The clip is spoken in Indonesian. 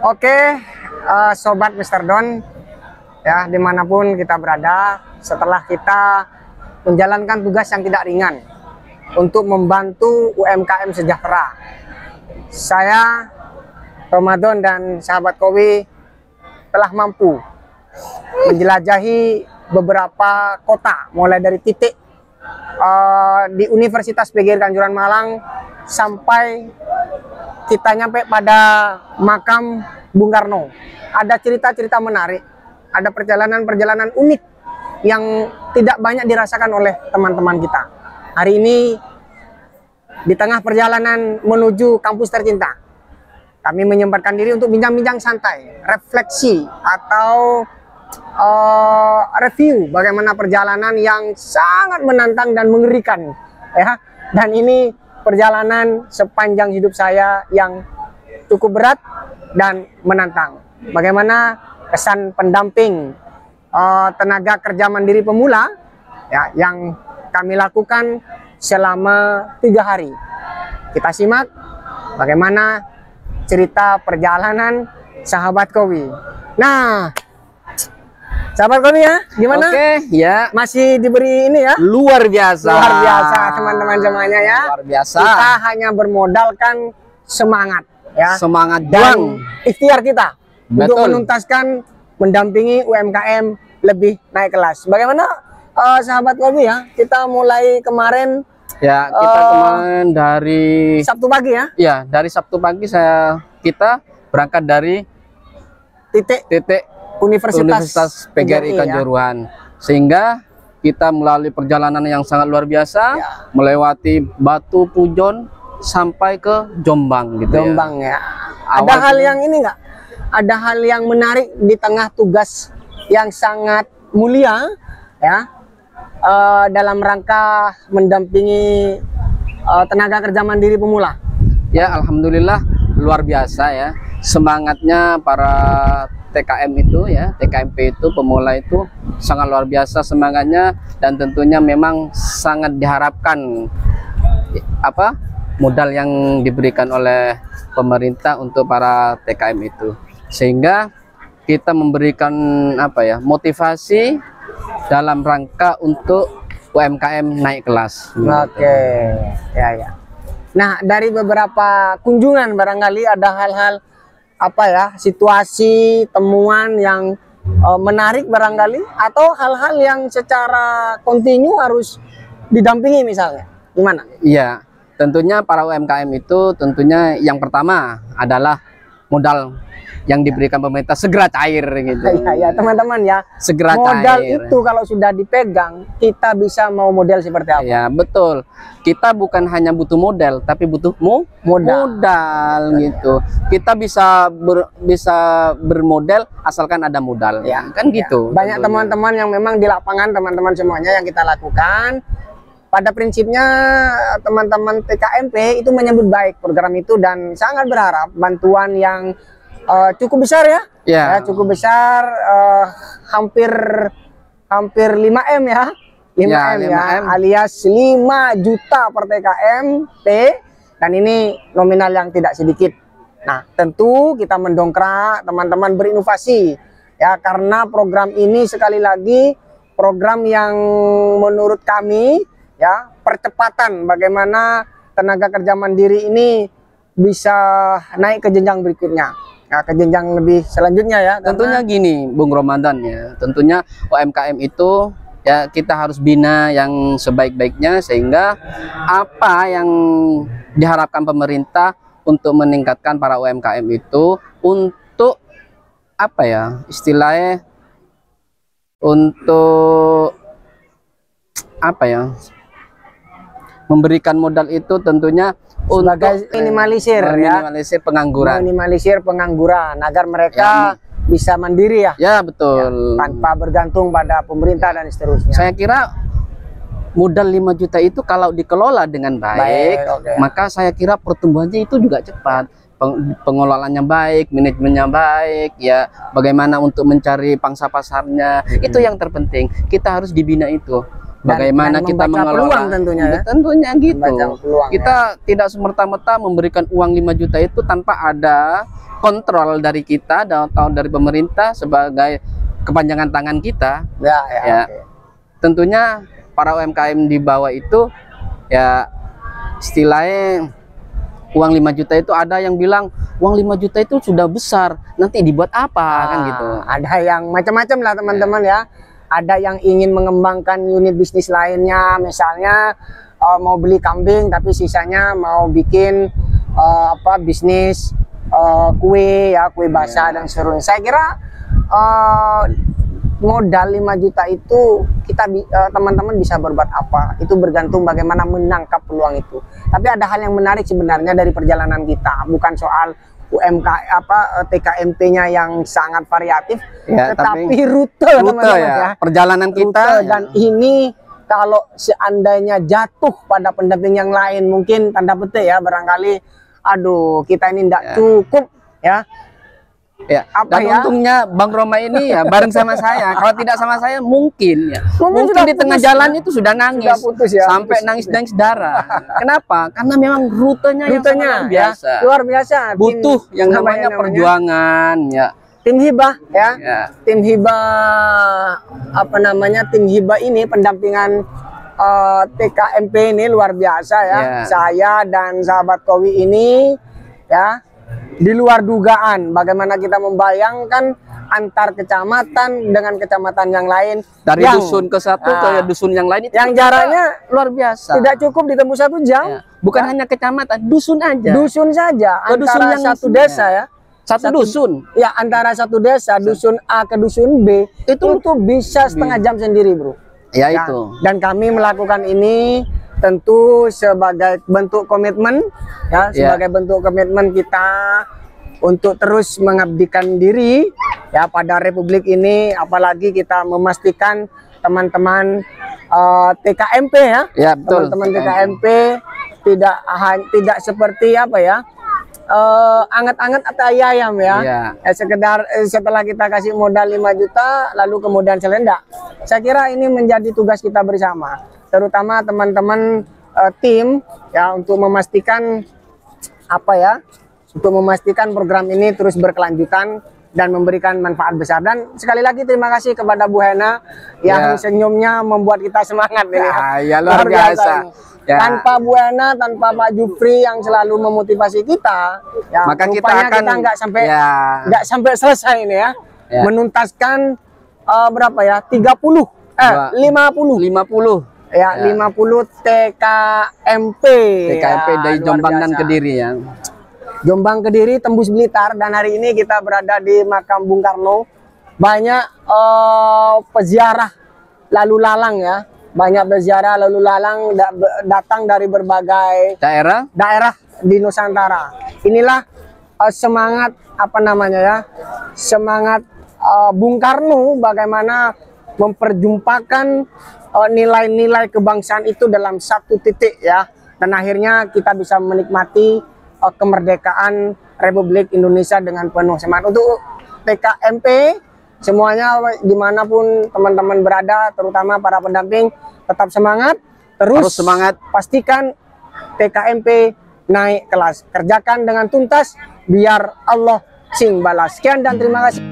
Oke, sobat Mr. Don, ya dimanapun kita berada, setelah kita menjalankan tugas yang tidak ringan untuk membantu UMKM sejahtera, saya Ramadan dan sahabat Kowi telah mampu menjelajahi beberapa kota, mulai dari titik di Universitas PGRI Kanjuruhan Malang sampai kita nyampe pada makam Bung Karno. Ada cerita-cerita menarik, ada perjalanan-perjalanan unik yang tidak banyak dirasakan oleh teman-teman kita. Hari ini di tengah perjalanan menuju kampus tercinta, kami menyempatkan diri untuk bincang-bincang santai, refleksi atau review bagaimana perjalanan yang sangat menantang dan mengerikan, ya. Dan ini perjalanan sepanjang hidup saya yang cukup berat dan menantang. Bagaimana kesan pendamping tenaga kerja mandiri pemula, ya, yang kami lakukan selama 3 hari. Kita simak bagaimana cerita perjalanan sahabat Kowi. Nah, sahabat Kowi ya, gimana? Oke, ya. Masih diberi ini ya? Luar biasa. Luar biasa teman-teman semuanya ya. Luar biasa. Kita hanya bermodalkan semangat ya. Semangat dan ikhtiar kita untuk Betul. menuntaskan mendampingi UMKM lebih naik kelas. Bagaimana sahabat Kowi ya? Kita mulai kemarin Ya, kita kemarin dari Sabtu pagi ya. Ya, dari Sabtu pagi kita berangkat dari titik Universitas PGRI Kanjuruhan. Sehingga kita melalui perjalanan yang sangat luar biasa, Ya. melewati Batu Pujon sampai ke Jombang gitu. Jombang ya. Ada Awal hal itu- yang ini enggak? Ada hal yang menarik di tengah tugas yang sangat mulia ya, dalam rangka mendampingi tenaga kerja mandiri pemula. Ya, alhamdulillah luar biasa ya. Semangatnya para TKM itu ya, TKMP itu pemula itu sangat luar biasa semangatnya, dan tentunya memang sangat diharapkan modal yang diberikan oleh pemerintah untuk para TKM itu, sehingga kita memberikan motivasi dalam rangka untuk UMKM naik kelas. Oke, ya. Nah, dari beberapa kunjungan barangkali ada hal-hal situasi, temuan yang menarik barangkali, atau hal-hal yang secara kontinu harus didampingi misalnya. Gimana? Iya, tentunya para UMKM itu tentunya yang pertama adalah modal yang diberikan pemerintah segera cair gitu. Ya, teman-teman ya. Segera modal cair. itu kalau sudah dipegang, kita bisa mau model seperti apa? Ya, betul. Kita bukan hanya butuh modal, tapi butuh modal gitu. Kita bisa bermodal asalkan ada modal. Ya, kan gitu. Banyak tentunya. teman-teman yang memang di lapangan, teman-teman semuanya yang kita lakukan. Pada prinsipnya teman-teman TKMP itu menyambut baik program itu dan sangat berharap bantuan yang cukup besar ya. Ya. Cukup besar, hampir 5M ya. 5M ya, 5M. alias 5 juta per TKMP, dan ini nominal yang tidak sedikit. Nah, tentu kita mendongkrak teman-teman berinovasi ya, karena program ini sekali lagi program yang menurut kami ya, percepatan bagaimana tenaga kerja mandiri ini bisa naik ke jenjang berikutnya, ya, ke jenjang lebih selanjutnya ya. Tentunya gini, Bung Ramadan ya. Tentunya UMKM itu ya kita harus bina yang sebaik-baiknya, sehingga apa yang diharapkan pemerintah untuk meningkatkan para UMKM itu untuk istilahnya untuk memberikan modal itu tentunya sebagai untuk minimalisir pengangguran. Minimalisir pengangguran agar mereka bisa mandiri ya. Ya, betul. Tanpa bergantung pada pemerintah dan seterusnya. Saya kira modal 5 juta itu kalau dikelola dengan baik, maka saya kira pertumbuhannya itu juga cepat. Pengelolaannya baik, manajemennya baik, ya. Bagaimana untuk mencari pangsa pasarnya, itu yang terpenting. Kita harus dibina itu. bagaimana kita membaca mengelola peluang tentunya ya. Tentunya gitu. Membaca peluang, Kita tidak semerta-merta memberikan uang 5 juta itu tanpa ada kontrol dari kita atau dari pemerintah sebagai kepanjangan tangan kita. Ya. Oke. Tentunya para UMKM di bawah itu ya istilahnya uang 5 juta itu ada yang bilang uang 5 juta itu sudah besar, nanti dibuat apa kan gitu. Ada yang macam-macam lah teman-teman ya. Ada yang ingin mengembangkan unit bisnis lainnya, misalnya mau beli kambing tapi sisanya mau bikin bisnis kue ya, kue basah dan seterusnya. Saya kira modal 5 juta itu kita teman-teman bisa berbuat apa, itu bergantung bagaimana menangkap peluang itu. Tapi ada hal yang menarik sebenarnya dari perjalanan kita, bukan soal TKMP-nya yang sangat variatif ya, tetapi rute teman-teman ya, perjalanan kita dan ini kalau seandainya jatuh pada pendamping yang lain mungkin tanda petik ya, barangkali aduh kita ini tidak cukup ya. Ya, dan untungnya Bang Roma ini ya bareng sama saya. Kalau tidak sama saya mungkin di tengah jalan itu sudah nangis, sampai nangis darah. Kenapa? Karena memang rutenya yang luar biasa. Butuh yang namanya perjuangan ya. Tim hibah ya. Tim hibah tim hibah ini pendampingan TKMP ini luar biasa ya. Saya dan sahabat Kowi ini ya, di luar dugaan bagaimana kita membayangkan antar kecamatan dengan kecamatan yang lain, dari dusun ke satu ke dusun yang lain itu yang jaraknya luar biasa, tidak cukup ditempuh 1 jam. Bukan hanya kecamatan, dusun aja, dusun saja, antara satu desa ya, satu dusun ya, antara satu desa, dusun A ke dusun B itu bisa setengah jam sendiri bro ya, itu. Dan kami melakukan ini tentu sebagai bentuk komitmen ya, sebagai bentuk komitmen kita untuk terus mengabdikan diri ya pada Republik ini, apalagi kita memastikan teman-teman TKMP ya, teman-teman TKMP tidak seperti anget-anget atau ayam ya. Sekedar setelah kita kasih modal 5 juta lalu kemudian selenda. Saya kira ini menjadi tugas kita bersama, terutama teman-teman tim ya, untuk memastikan program ini terus berkelanjutan dan memberikan manfaat besar. Dan sekali lagi terima kasih kepada Bu Hena yang senyumnya membuat kita semangat ini. Luar biasa. Tanpa Bu Hena, tanpa Pak Jupri yang selalu memotivasi kita, ya, maka kita nggak sampai selesai ini ya. Menuntaskan berapa ya? 50 ya, 50 TKMP dari Jombang dan Kediri ya. Jombang, Kediri, tembus Blitar, dan hari ini kita berada di makam Bung Karno. Banyak peziarah lalu lalang ya, banyak peziarah lalu lalang datang dari berbagai daerah di Nusantara. Inilah semangat semangat Bung Karno bagaimana memperjumpakan nilai-nilai kebangsaan itu dalam satu titik ya, dan akhirnya kita bisa menikmati kemerdekaan Republik Indonesia dengan penuh semangat. Untuk TKMP semuanya dimanapun teman-teman berada, terutama para pendamping, tetap semangat, terus semangat, pastikan TKMP naik kelas, kerjakan dengan tuntas biar Allah sing balas. Sekian dan terima kasih.